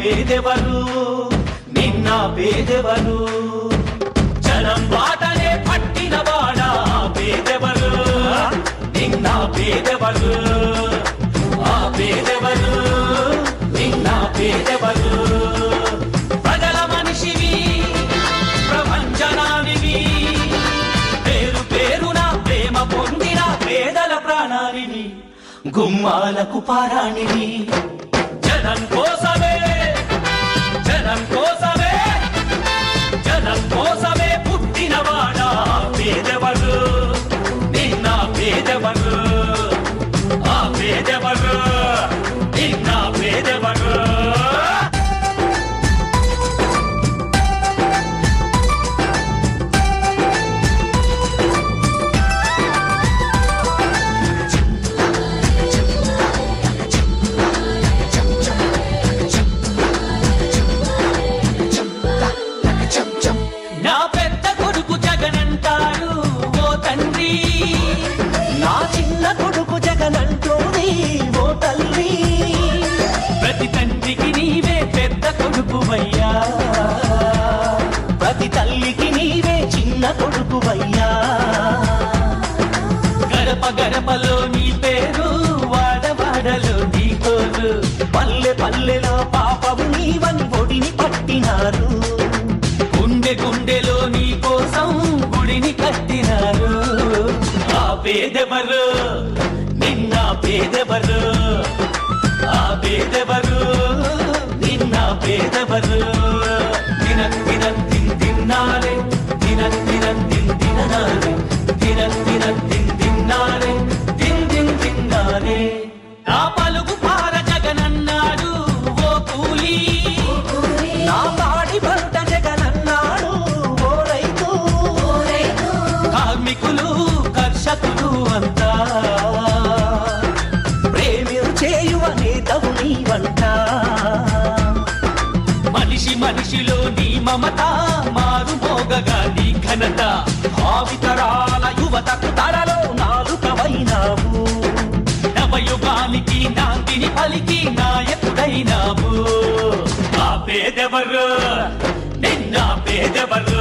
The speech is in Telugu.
పేదెవరు నిన్న పేదెవరు జనం బాటనే పట్టినవాడా పేదెవరు నిన్న పేదెవరు ఆ పేదెవరు నిన్న పేదెవరు ప్రజల మనిషివి ప్రపంచనానివి పేరు పేరున ప్రేమ పొందిన పేదల ప్రాణానివి గుమ్మాలకు పారాణివి జనం కోసమే జనం కోసమే జనం కోసమే పుట్టినవాడా పేదెవరు నిన్న పేదెవరు ఆ పేదెవరు నిన్న పేదెవరు నా పెద్ద కొడుకు జగనంటాడు ఓ తండ్రి నా చిన్న కొడుకు జగనంటోని ఓ తల్లి ప్రతి తండ్రికి నీవే పెద్ద కొడుకువయ్యా ప్రతి తల్లికి నీవే చిన్న కొడుకువయ్యా గడప గడపలో నీ పేరు వాడవాడలో నీ కోరు పల్లె పల్లెలో పాపము నీవని ఒడిని పట్టినారు గుండె గుండెలో నీ కోసం గుడిని కట్టినారు ఆ పేదెవరు నిన్న పేదెవరు ఆ పేదెవరు నిన్న పేదెవరు దిన దిన తిన్నారే దిన దిన తిన్నారే దిన దిన తిన్నారే తిన్నారే నా పలుగు పార జగనన్నాడు ఓ కూలి నా పాడి పంట జగనన్నాడు ఓ రైతు కార్మికులు కర్షకులు అంతా ప్రేమించేయువ నేతవు నీవంట మనిషి మనిషిలో నీ మమత మారు మోగగా నీ ఘనత భావితరాల యువతకు తరలో నాలుకవైనావు నవయుగానికి నాందిని పలికి నాయకుడైనావు ఆ పేదెవరు నిన్న పేదెవరు